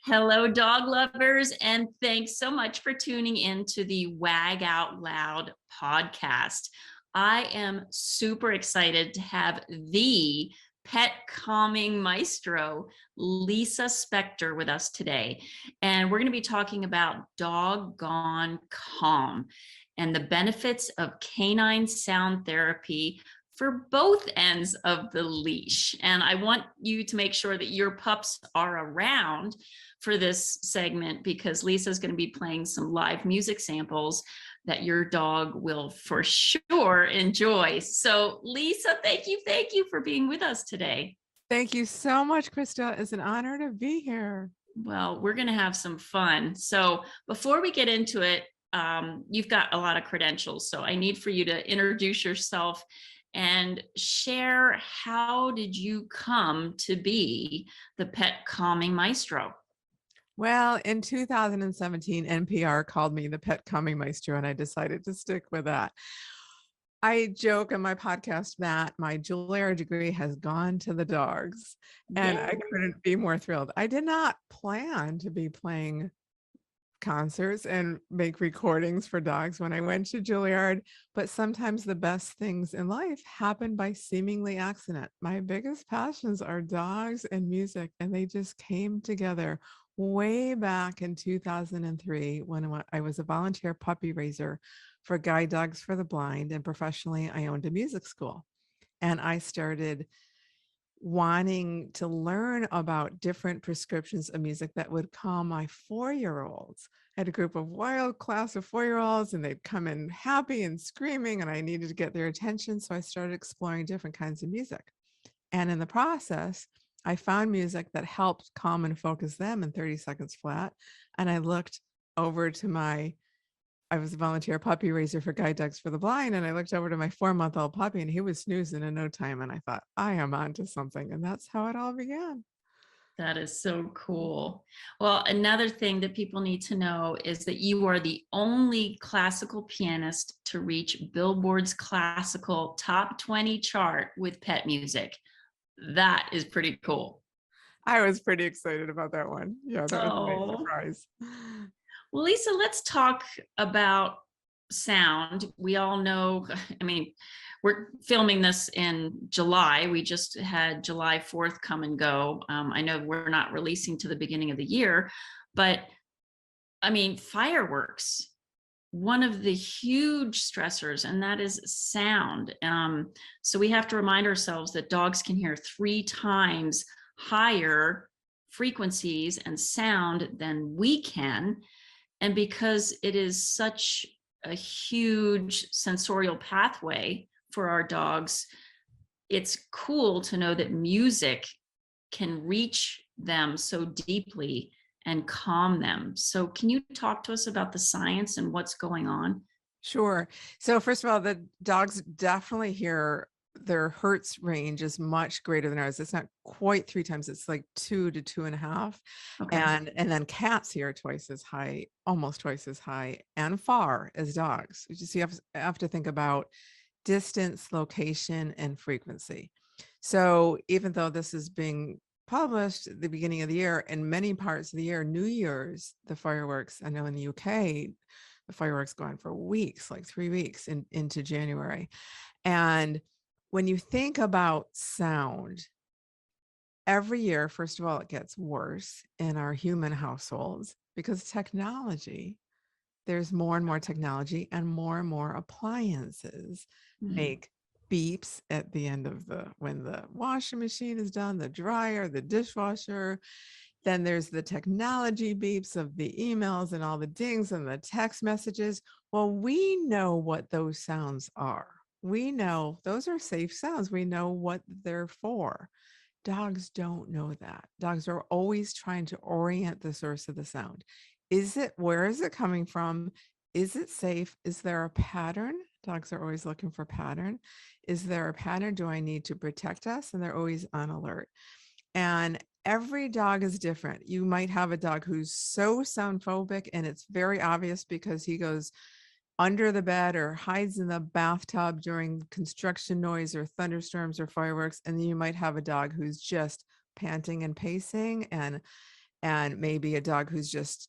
Hello, dog lovers, and thanks so much for tuning in to the Wag Out Loud podcast. I am super excited to have the pet calming maestro, Lisa Spector, with us today. And we're going to be talking about doggone calm and the benefits of canine sound therapy for both ends of the leash. And I want you to make sure that your pups are around for this segment because Lisa's going to be playing some live music samples that your dog will for sure enjoy. So Lisa, thank you for being with us today. Thank you so much, Krista. It's an honor to be here. Well, we're going to have some fun. So before we get into it, you've got a lot of credentials. So I need for you to introduce yourself and share how did you come to be the pet calming maestro? Well, in 2017, NPR called me the pet calming maestro, and I decided to stick with that. I joke in my podcast that my Juilliard degree has gone to the dogs, and I couldn't be more thrilled. I did not plan to be playing concerts and make recordings for dogs when I went to Juilliard, but sometimes the best things in life happen by seemingly accident. My biggest passions are dogs and music, and they just came together way back in 2003 when I was a volunteer puppy raiser for Guide Dogs for the Blind, and professionally I owned a music school. And I started wanting to learn about different prescriptions of music that would calm my 4-year-olds. I had a group of wild class of 4-year-olds, and they'd come in happy and screaming, and I needed to get their attention. So I started exploring different kinds of music. And in the process, I found music that helped calm and focus them in 30 seconds flat. And I looked over to I was a volunteer puppy raiser for Guide Dogs for the Blind, and I looked over to my 4-month-old puppy, and he was snoozing in no time. And I thought, I am onto something. And that's how it all began. That is so cool. Well, another thing that people need to know is that you are the only classical pianist to reach Billboard's classical top 20 chart with pet music. That is pretty cool. I was pretty excited about that one. Yeah, that was a nice surprise. Well, Lisa, let's talk about sound. We all know, I mean, we're filming this in July. We just had July 4th come and go. I know we're not releasing to the beginning of the year, but I mean, fireworks, one of the huge stressors, and that is sound. So we have to remind ourselves that dogs can hear 3 times higher frequencies and sound than we can. And because it is such a huge sensorial pathway for our dogs, it's cool to know that music can reach them so deeply and calm them. So can you talk to us about the science and what's going on? Sure. So first of all, the dogs definitely hear their hertz range is much greater than ours. It's not quite 3 times. It's like 2 to 2.5. Okay. And then cats hear twice as high, almost twice as high and far as dogs. You just have to think about distance, location, and frequency. So even though this is being published at the beginning of the year, in many parts of the year, New Year's, the fireworks, I know in the UK, the fireworks go on for weeks, like 3 weeks into January. And when you think about sound, every year, first of all, it gets worse in our human households because technology, there's more and more technology and more appliances make beeps at the end of when the washing machine is done, the dryer, the dishwasher. Then there's the technology beeps of the emails and all the dings and the text messages. Well, we know what those sounds are. We know those are safe sounds. We know what they're for. Dogs don't know that. Dogs are always trying to orient the source of the sound. Where is it coming from? Is it safe? Is there a pattern? Dogs are always looking for pattern. Is there a pattern? Do I need to protect us? And they're always on alert. And every dog is different. You might have a dog who's so sound phobic, and it's very obvious because he goes under the bed or hides in the bathtub during construction noise or thunderstorms or fireworks. And then you might have a dog who's just panting and pacing and maybe a dog who's just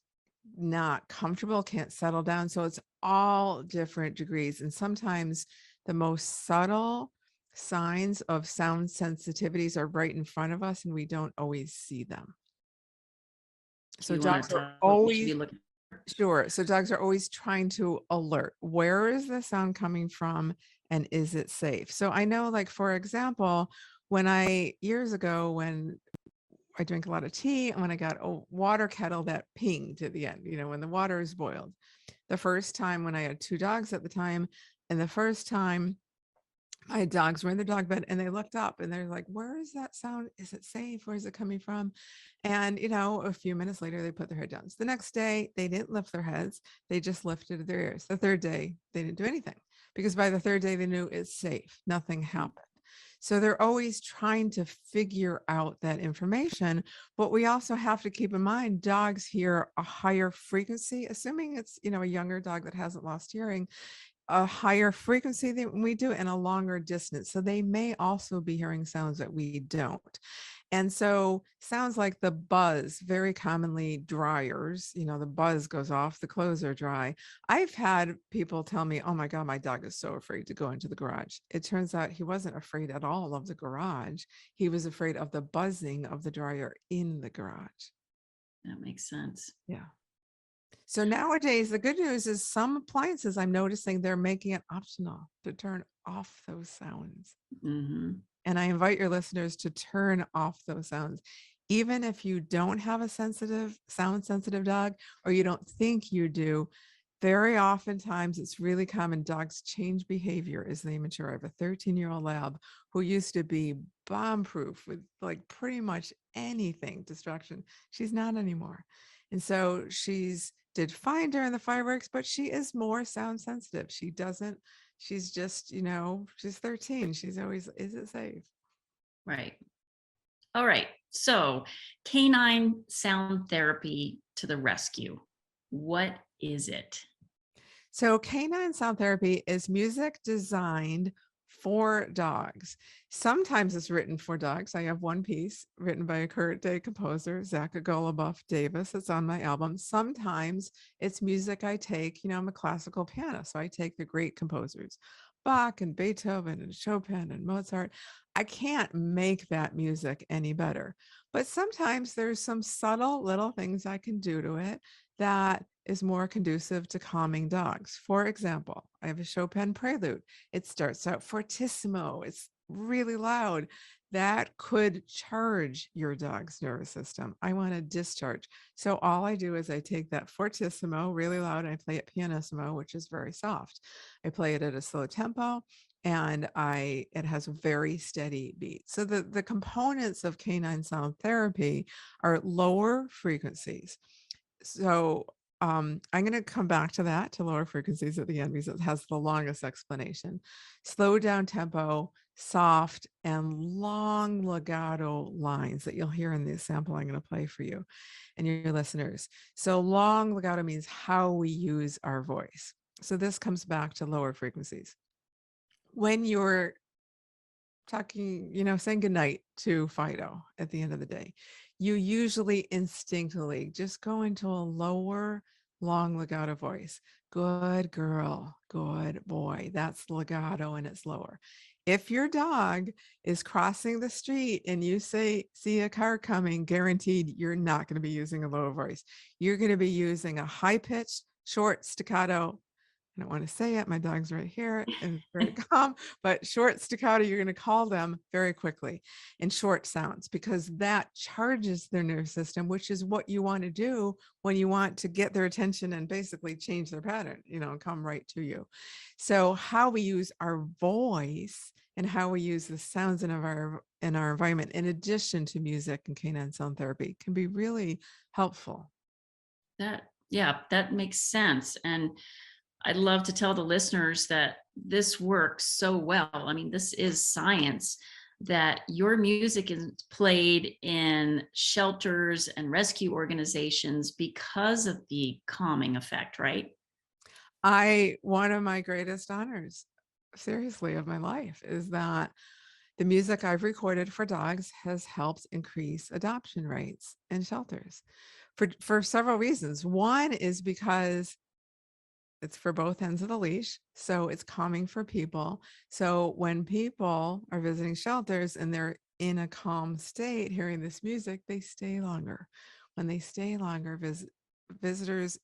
not comfortable, can't settle down. So it's all different degrees. And sometimes the most subtle signs of sound sensitivities are right in front of us and we don't always see them. Do So you want dogs to are tell what we should be always, looking? sure. So dogs are always trying to alert, where is the sound coming from and is it safe? So I know, like, for example, years ago, when I drink a lot of tea, and when I got a water kettle that pinged at the end, when the water is boiled. The first time, when I had 2 dogs at the time, and the first time my dogs were in the dog bed and they looked up and they're like, where is that sound? Is it safe? Where is it coming from? And, a few minutes later, they put their head down. So the next day, they didn't lift their heads. They just lifted their ears. The third day, they didn't do anything because by the third day, they knew it's safe. Nothing happened. So they're always trying to figure out that information. But we also have to keep in mind dogs hear a higher frequency, assuming it's, a younger dog that hasn't lost hearing, a higher frequency than we do and a longer distance. So they may also be hearing sounds that we don't. And so sounds like the buzz, very commonly dryers, the buzz goes off, the clothes are dry. I've had people tell me, oh my God, my dog is so afraid to go into the garage. It turns out he wasn't afraid at all of the garage. He was afraid of the buzzing of the dryer in the garage. That makes sense. Yeah. So nowadays, the good news is some appliances, I'm noticing they're making it optional to turn off those sounds. Mm-hmm. And I invite your listeners to turn off those sounds. Even if you don't have a sound sensitive dog, or you don't think you do, very oftentimes it's really common. Dogs change behavior as they mature. I have a 13-year-old lab who used to be bomb proof with like pretty much anything distraction. She's not anymore. And so she's did fine during the fireworks, but she is more sound sensitive. She's just, she's 13. She's always, is it safe? Right. All right. So, canine sound therapy to the rescue. What is it? So, Canine Sound Therapy is music designed for dogs. Sometimes it's written for dogs. I have one piece written by a current day composer, Zach Goluboff Davis. It's on my album. Sometimes it's music I take, I'm a classical pianist, so I take the great composers, Bach and Beethoven and Chopin and Mozart. I can't make that music any better. But sometimes there's some subtle little things I can do to it that is more conducive to calming dogs. For example, I have a Chopin prelude. It starts out fortissimo. It's really loud. That could charge your dog's nervous system. I want to discharge. So all I do is I take that fortissimo, really loud, and I play it pianissimo, which is very soft. I play it at a slow tempo and it has a very steady beat. So the components of canine sound therapy are lower frequencies. So I'm going to come back to that, to lower frequencies at the end, because it has the longest explanation. Slow down tempo, soft and long legato lines that you'll hear in the sample I'm going to play for you and your listeners. So long legato means how we use our voice. So this comes back to lower frequencies. When you're talking, saying goodnight to Fido at the end of the day, you usually instinctively just go into a lower, long legato voice. Good girl, good boy. That's legato and it's lower. If your dog is crossing the street and you see a car coming, guaranteed you're not going to be using a low voice. You're going to be using a high pitched, short staccato. I don't want to say it. My dog's right here and it's very calm, but short staccato, you're going to call them very quickly in short sounds because that charges their nervous system, which is what you want to do when you want to get their attention and basically change their pattern, and come right to you. So how we use our voice and how we use the sounds in our environment, in addition to music and canine sound therapy, can be really helpful. That makes sense. And I'd love to tell the listeners that this works so well. I mean, this is science, that your music is played in shelters and rescue organizations because of the calming effect, right? One of my greatest honors, seriously, of my life is that The music I've recorded for dogs has helped increase adoption rates in shelters for several reasons. One is because it's for both ends of the leash, so it's calming for people. So when people are visiting shelters and they're in a calm state hearing this music, they stay longer. When they stay longer, visitors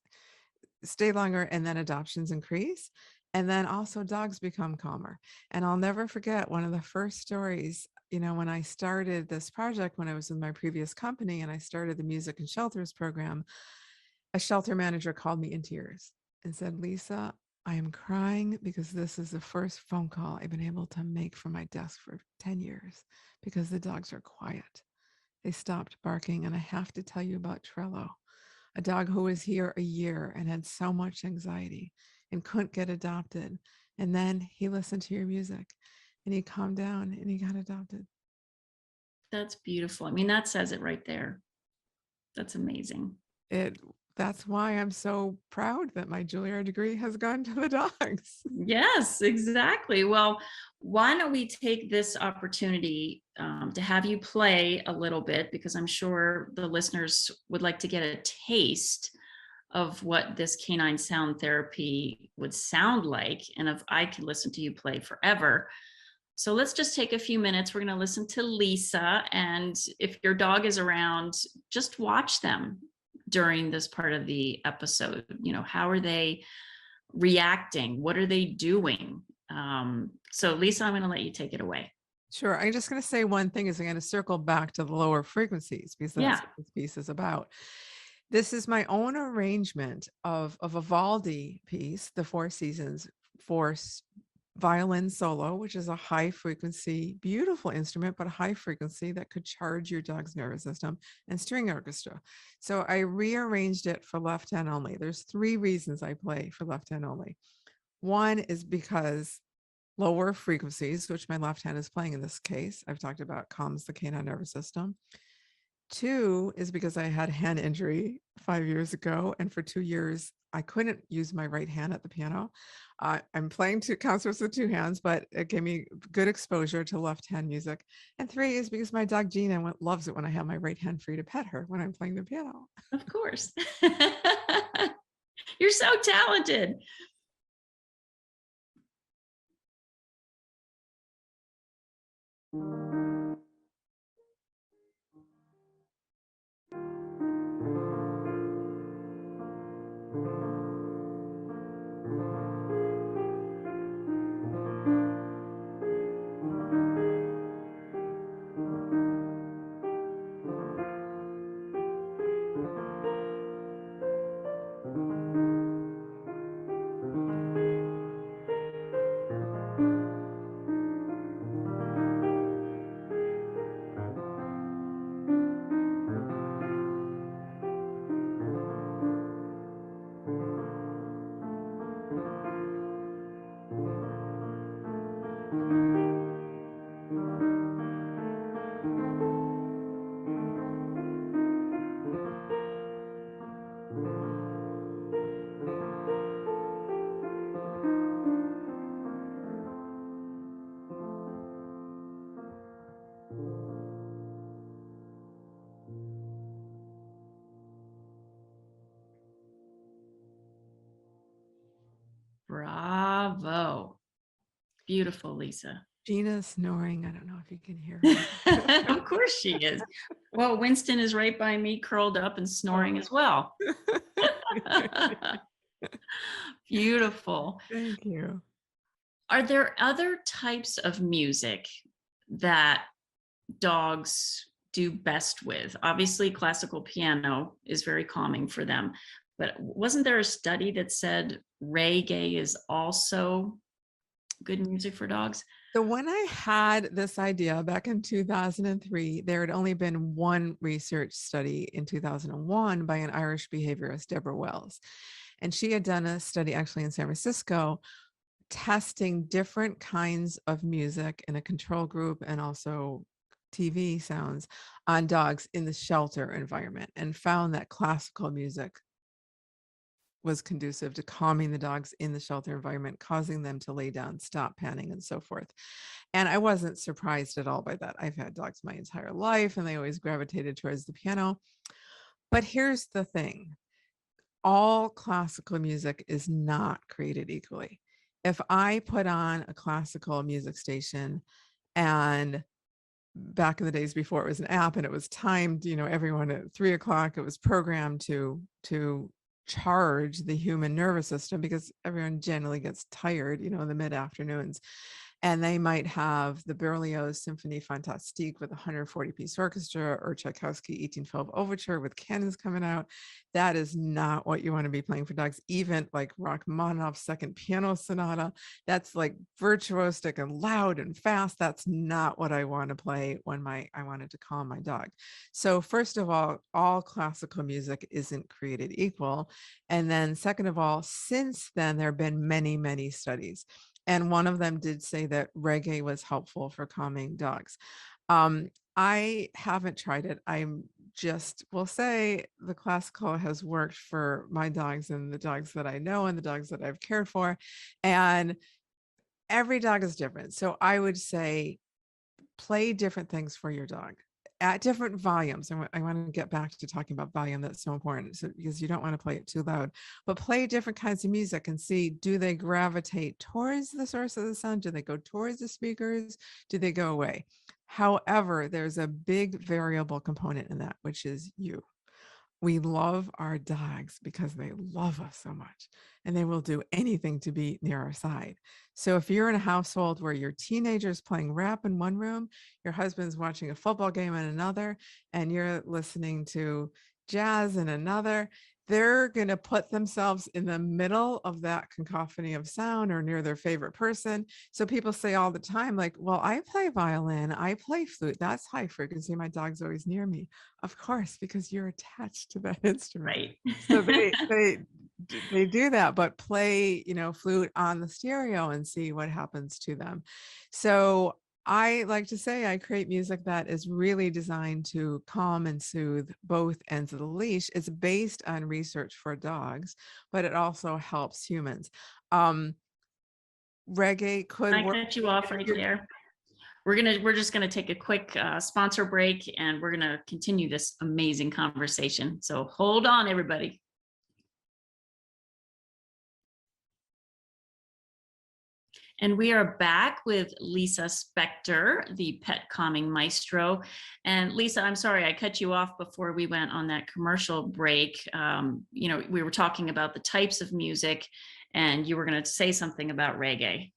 stay longer, and then adoptions increase. And then also dogs become calmer. And I'll never forget one of the first stories, when I started this project, when I was in my previous company and I started the music and shelters program, a shelter manager called me in tears and said, "Lisa, I am crying because this is the first phone call I've been able to make from my desk for 10 years because the dogs are quiet. They stopped barking. And I have to tell you about Trello, a dog who was here a year and had so much anxiety and couldn't get adopted. And then he listened to your music and he calmed down and he got adopted." That's beautiful. I mean, that says it right there. That's amazing. That's why I'm so proud that my Juilliard degree has gone to the dogs. Yes, exactly. Well, why don't we take this opportunity to have you play a little bit, because I'm sure the listeners would like to get a taste of what this canine sound therapy would sound like. And if I could listen to you play forever. So let's just take a few minutes. We're going to listen to Lisa. And if your dog is around, just watch them during this part of the episode. How are they reacting? What are they doing? So Lisa, I'm going to let you take it away. Sure. I'm just going to say one thing is I'm going to circle back to the lower frequencies because that's Yeah. what this piece is about. This is my own arrangement of a Vivaldi piece, The Four Seasons, for violin solo, which is a high frequency, beautiful instrument, but a high frequency that could charge your dog's nervous system, and string orchestra. So I rearranged it for left hand only. There's 3 reasons I play for left hand only. One is because lower frequencies, which my left hand is playing in this case, I've talked about, calms the canine nervous system. 2 is because I had a hand injury 5 years ago, and for 2 years I couldn't use my right hand at the piano. I'm playing 2 concerts with 2 hands, but it gave me good exposure to left hand music. And 3 is because my dog Gina loves it when I have my right hand free to pet her when I'm playing the piano. Of course. You're so talented. Bravo. Beautiful, Lisa. Gina's snoring. I don't know if you can hear her. Of course she is. Well, Winston is right by me, curled up and snoring as well. Beautiful. Thank you. Are there other types of music that dogs do best with? Obviously, classical piano is very calming for them, but wasn't there a study that said reggae is also good music for dogs? So when I had this idea back in 2003, there had only been one research study in 2001 by an Irish behaviorist, Deborah Wells. And she had done a study actually in San Francisco testing different kinds of music in a control group and also TV sounds on dogs in the shelter environment, and found that classical music was conducive to calming the dogs in the shelter environment, causing them to lay down, stop panting, and so forth. And I wasn't surprised at all by that. I've had dogs my entire life, and they always gravitated towards the piano. But here's the thing. All classical music is not created equally. If I put on a classical music station, and back in the days before it was an app and it was timed, everyone at 3 o'clock, it was programmed to charge the human nervous system, because everyone generally gets tired, in the mid afternoons. And they might have the Berlioz Symphony Fantastique with a 140-piece orchestra, or Tchaikovsky 1812 Overture with cannons coming out. That is not what you want to be playing for dogs. Even like Rachmaninoff's Second Piano Sonata, that's like virtuosic and loud and fast. That's not what I want to play when I wanted to calm my dog. So first of all classical music isn't created equal. And then second of all, since then, there have been many, many studies. And one of them did say that reggae was helpful for calming dogs. I haven't tried it. I'm just will say the classical has worked for my dogs and the dogs that I know and the dogs that I've cared for. And every dog is different. So I would say play different things for your dog at different volumes. I want to get back to talking about volume. That's so important, because you don't want to play it too loud, but play different kinds of music and see, do they gravitate towards the source of the sound? Do they go towards the speakers? Do they go away? However, there's a big variable component in that, which is you. We love our dogs because they love us so much, and they will do anything to be near our side. So if you're in a household where your teenager's playing rap in one room, your husband's watching a football game in another, and you're listening to jazz in another, they're going to put themselves in the middle of that cacophony of sound or near their favorite person. So people say all the time, like, well, I play violin, I play flute, that's high frequency, my dog's always near me. Of course, because you're attached to that instrument. Right. So they do that, but play, flute on the stereo and see what happens to them. So I like to say I create music that is really designed to calm and soothe both ends of the leash. It's based on research for dogs, but it also helps humans. Reggae could I work. cut you off right there. We're just gonna take a quick sponsor break, and we're gonna continue this amazing conversation. So hold on, everybody. And we are back with Lisa Spector, the pet calming maestro. And Lisa, I'm sorry, I cut you off before we went on that commercial break. We were talking about the types of music, and you were going to say something about reggae.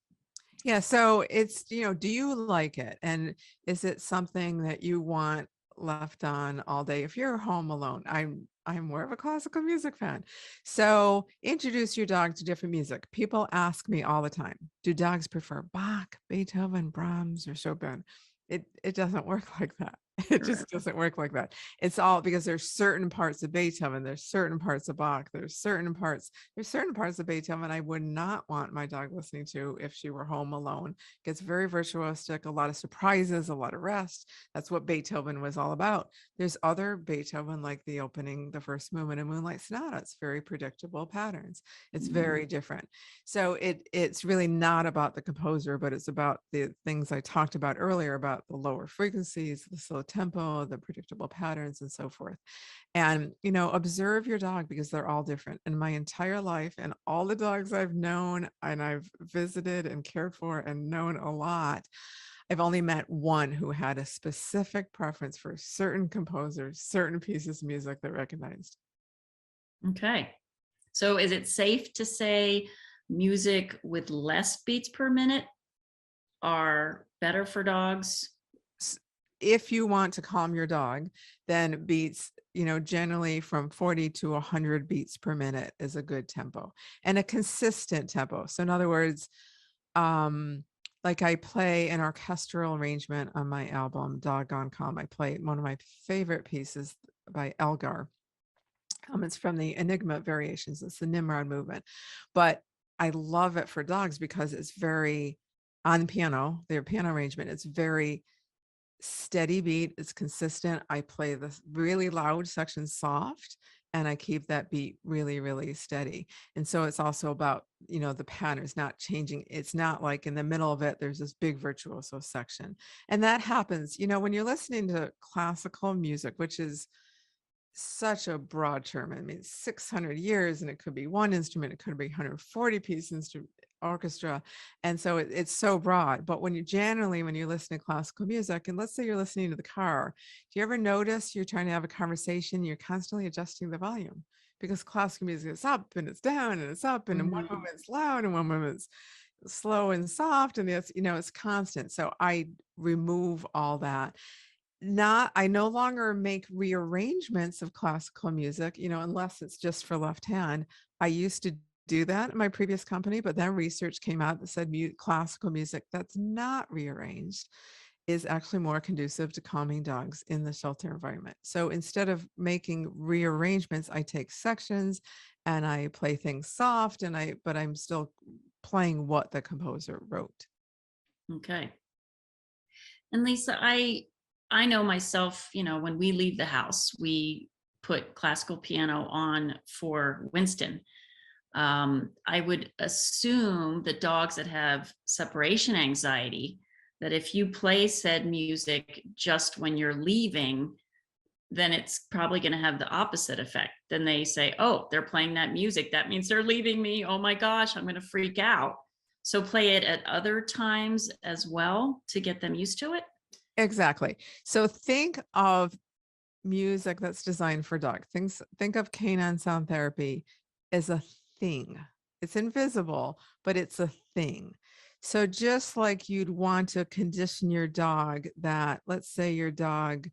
Yeah. So it's, do you like it? And is it something that you want left on all day? If you're home alone, I'm more of a classical music fan. So introduce your dog to different music. People ask me all the time, do dogs prefer Bach, Beethoven, Brahms, or Chopin? It doesn't work like that. It just doesn't work like that. It's all because there's certain parts of Beethoven, there's certain parts of Bach, there's certain parts of Beethoven I would not want my dog listening to if she were home alone. It gets very virtuosic, a lot of surprises, a lot of rest. That's what Beethoven was all about. There's other Beethoven, like the first movement of Moonlight Sonata. It's very predictable patterns. It's very different. So it's really not about the composer, but it's about the things I talked about earlier, about the lower frequencies, the slow tempo, the predictable patterns, and so forth. And, observe your dog, because they're all different. In my entire life, and all the dogs I've known and I've visited and cared for and known a lot, I've only met one who had a specific preference for certain composers, certain pieces of music that recognized. Okay. So is it safe to say music with less beats per minute are better for dogs? If you want to calm your dog, then beats, generally from 40 to 100 beats per minute is a good tempo, and a consistent tempo. So in other words, like I play an orchestral arrangement on my album, Doggone Calm. I play one of my favorite pieces by Elgar. It's from the Enigma variations. It's the Nimrod movement, but I love it for dogs because it's very on piano, their piano arrangement. It's very steady beat. It's consistent. I play the really loud section soft, and I keep that beat really, really steady. And so it's also about, the patterns not changing. It's not like in the middle of it, there's this big virtuoso section. And that happens, when you're listening to classical music, which is such a broad term. I mean, 600 years, and it could be one instrument, it could be 140-piece instrument orchestra. And so it's so broad. But when you listen to classical music, and let's say you're listening to the car, do you ever notice you're trying to have a conversation, you're constantly adjusting the volume? Because classical music is up and it's down and it's up, and in one Mhm. moment it's loud and one moment it's slow and soft, and it's constant. So I remove all that. I no longer make rearrangements of classical music, unless it's just for left hand. I used to do that in my previous company, but then research came out that said classical music that's not rearranged is actually more conducive to calming dogs in the shelter environment. So instead of making rearrangements, I take sections and I play things soft, but I'm still playing what the composer wrote. Okay. And Lisa, I know myself, when we leave the house, we put classical piano on for Winston. I would assume that dogs that have separation anxiety, that if you play said music just when you're leaving, then it's probably going to have the opposite effect. Then they say, oh, they're playing that music. That means they're leaving me. Oh my gosh, I'm going to freak out. So play it at other times as well to get them used to it. Exactly. So think of music that's designed for dogs. Think of Canine Sound Therapy as a thing. It's invisible, but it's a thing. So just like you'd want to condition your dog that, let's say your dog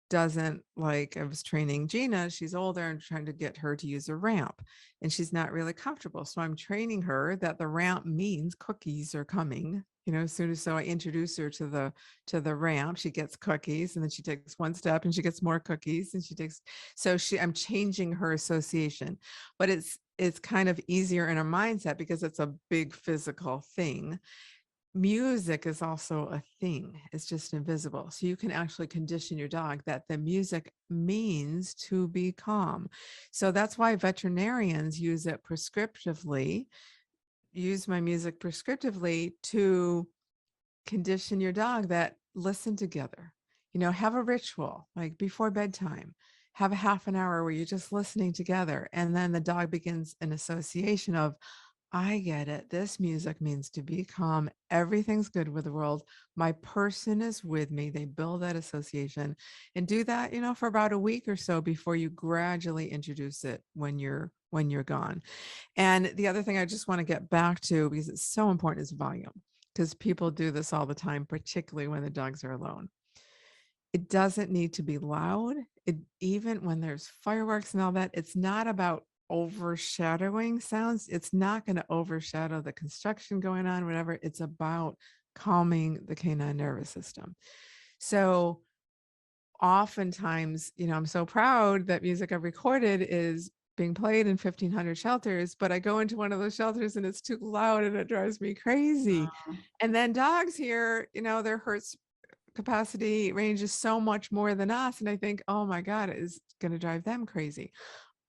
doesn't like, I was training Gina, she's older and trying to get her to use a ramp, and she's not really comfortable. So I'm training her that the ramp means cookies are coming. As soon as I introduce her to the ramp, she gets cookies, and then she takes one step and she gets more cookies, and I'm changing her association. But it's kind of easier in her mindset because it's a big physical thing. Music is also a thing. It's just invisible. So you can actually condition your dog that the music means to be calm. So that's why veterinarians use my music prescriptively to condition your dog that listen together. Have a ritual like before bedtime. Have a half an hour where you're just listening together. And then the dog begins an association of, I get it. This music means to be calm. Everything's good with the world. My person is with me. They build that association, and do that, for about a week or so before you gradually introduce it when you're gone. And the other thing I just want to get back to, because it's so important, is volume. Because people do this all the time, particularly when the dogs are alone. It doesn't need to be loud. Even when there's fireworks and all that, it's not about overshadowing sounds. It's not going to overshadow the construction going on, whatever. It's about calming the canine nervous system. So oftentimes, I'm so proud that music I've recorded is being played in 1,500 shelters, but I go into one of those shelters and it's too loud and it drives me crazy. And then dogs here, their hertz capacity range is so much more than us. And I think, oh my God, it is going to drive them crazy.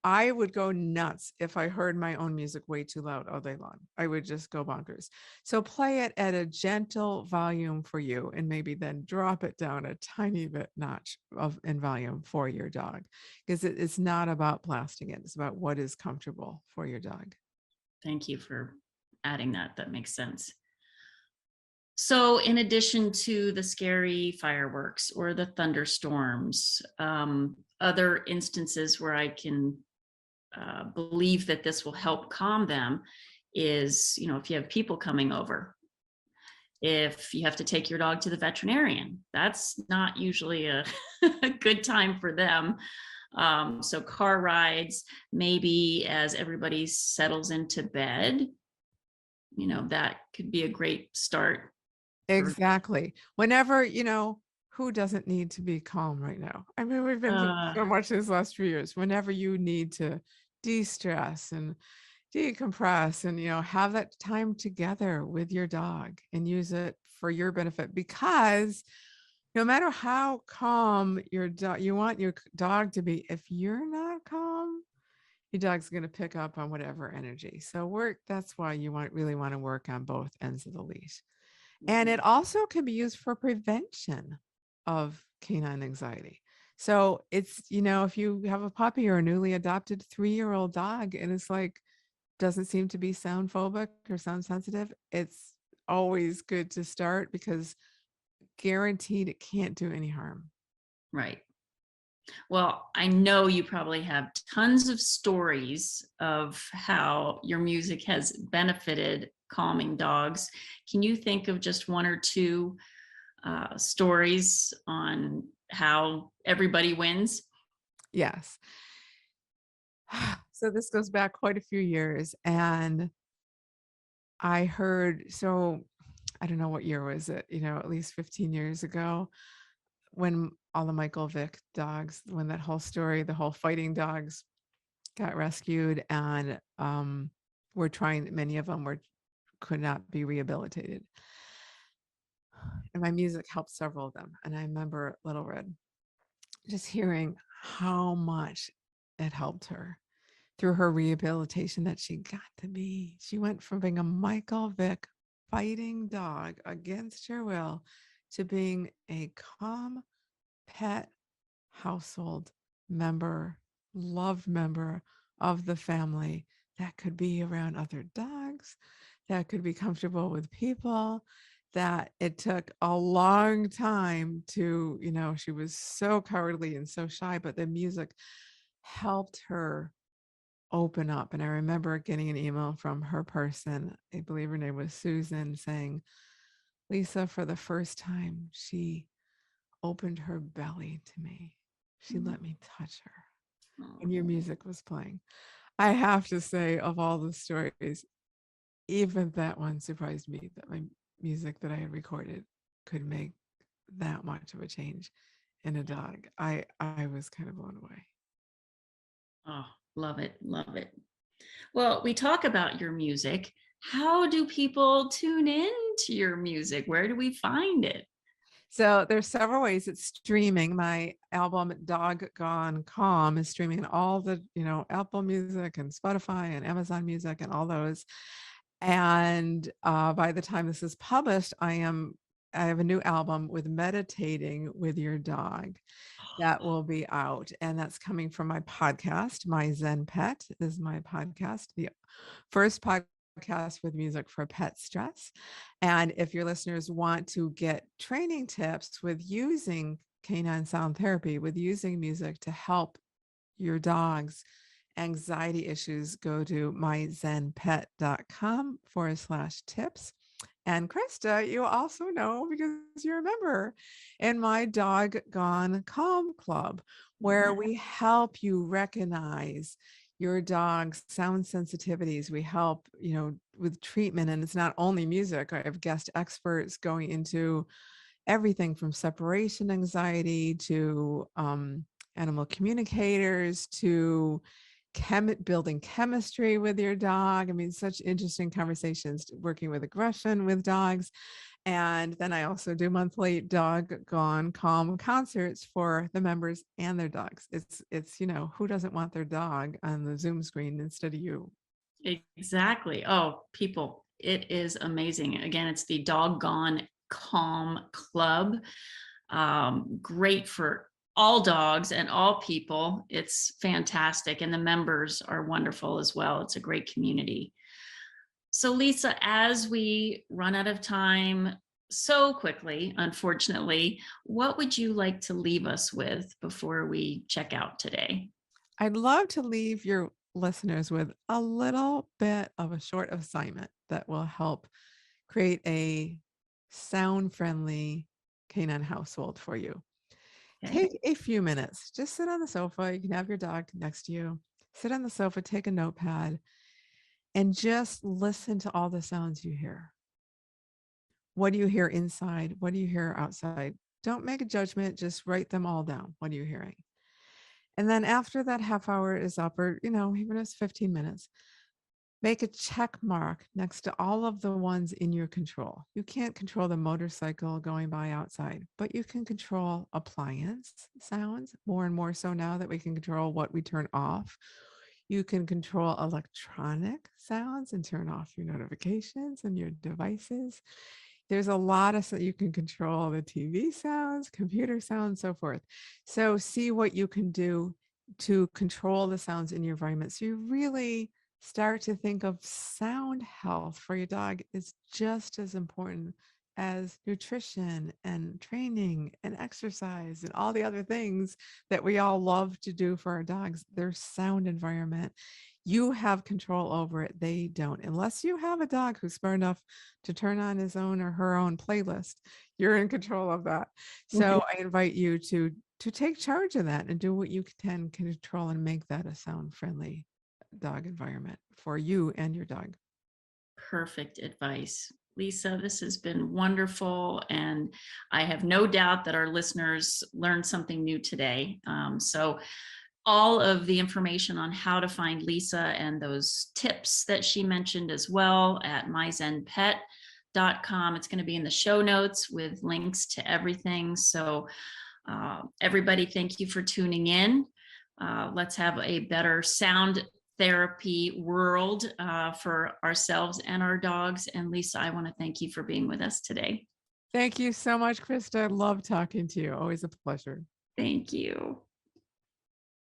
I would go nuts if I heard my own music way too loud all day long. I would just go bonkers. So play it at a gentle volume for you, and maybe then drop it down a tiny bit notch in volume for your dog, because it's not about blasting it. It's about what is comfortable for your dog. Thank you for adding that. That makes sense. So, in addition to the scary fireworks or the thunderstorms, other instances where I can believe that this will help calm them is, if you have people coming over, if you have to take your dog to the veterinarian, that's not usually a, a good time for them. So, car rides, maybe as everybody settles into bed, that could be a great start for. Exactly. Whenever, who doesn't need to be calm right now? I mean, we've been through Uh, so much these last few years. Whenever you need to de-stress and decompress and, have that time together with your dog and use it for your benefit, because No matter how calm your dog, you want your dog to be, if you're not calm, your dog's going to pick up on whatever energy. So that's why you really want to work on both ends of the leash. And it Mhm. also can be used for prevention of canine anxiety. So if you have a puppy or a newly adopted 3-year-old dog and it's like, doesn't seem to be sound phobic or sound sensitive, it's always good to start because guaranteed it can't do any harm. Right. Well, I know you probably have tons of stories of how your music has benefited calming dogs. Can you think of just one or two stories on how everybody wins? Yes. So this goes back quite a few years. And I heard, so I don't know what year was it, at least 15 years ago, when all the Michael Vick dogs, when that whole story, the whole fighting dogs got rescued and many of them could not be rehabilitated. And my music helped several of them. And I remember Little Red just hearing how much it helped her through her rehabilitation that she got to be. She went from being a Michael Vick fighting dog against her will to being a calm pet household member, loved member of the family that could be around other dogs, that could be comfortable with people, that it took a long time to, she was so cowardly and so shy, but the music helped her open up. And I remember getting an email from her person, I believe her name was Susan, saying, Lisa, for the first time, she opened her belly to me. She let me touch her when your Oh, music was playing. I have to say, of all the stories, even that one surprised me that my music that I had recorded could make that much of a change in a dog. I was kind of blown away. oh, love it. Love it. Well, we talk about your music. How do people tune in to your music? Where do we find it? So there's several ways it's streaming. My album Dog Gone Calm is streaming in all the, Apple Music and Spotify and Amazon Music and all those. And by the time this is published, I have a new album with meditating with your dog that will be out. And that's coming from my podcast. My Zen Pet is my podcast, the first podcast with music for pet stress. And if your listeners want to get training tips with using canine sound therapy, with using music to help your dog's anxiety issues, go to myzenpet.com/tips. And Krista, you also know because you're a member in my Dog Gone Calm Club, where Yeah. we help you recognize your dog's sound sensitivities. We help, with treatment, and it's not only music. I have guest experts going into everything from separation anxiety to animal communicators to building chemistry with your dog. I mean, such interesting conversations working with aggression with dogs. And then I also do monthly Dog Gone Calm concerts for the members and their dogs. It's who doesn't want their dog on the Zoom screen instead of you? Exactly. Oh, people, it is amazing. Again, it's the Doggone Calm Club. Great for all dogs and all people. It's fantastic. And the members are wonderful as well. It's a great community. So, Lisa, as we run out of time so quickly, unfortunately, what would you like to leave us with before we check out today? I'd love to leave your listeners with a little bit of a short assignment that will help create a sound friendly canine household for you. Okay. Take a few minutes, just sit on the sofa. You can have your dog next to you. Sit on the sofa, take a notepad, and just listen to all the sounds you hear. What do you hear inside? What do you hear outside? Don't make a judgment, just write them all down. What are you hearing? And then after that half hour is up, or, even if it's 15 minutes, Make a check mark next to all of the ones in your control. You can't control the motorcycle going by outside, but you can control appliance sounds more and more so now that we can control what we turn off. You can control electronic sounds and turn off your notifications and your devices. There's a lot of, so you can control the TV sounds, computer sounds, so forth. So see what you can do to control the sounds in your environment. So you really start to think of sound health for your dog is just as important as nutrition and training and exercise and all the other things that we all love to do for our dogs. Their sound environment, you have control over it. They don't, unless you have a dog who's smart enough to turn on his own or her own playlist. You're in control of that. So I invite you to take charge of that and do what you can control and make that a sound friendly dog environment for you and your dog. Perfect advice. Lisa, this has been wonderful. And I have no doubt that our listeners learned something new today. So all of the information on how to find Lisa and those tips that she mentioned as well at myzenpet.com. It's going to be in the show notes with links to everything. So everybody, thank you for tuning in. Let's have a better sound therapy world for ourselves and our dogs. And Lisa, I want to thank you for being with us today. Thank you so much, Krista. I love talking to you. Always a pleasure. Thank you.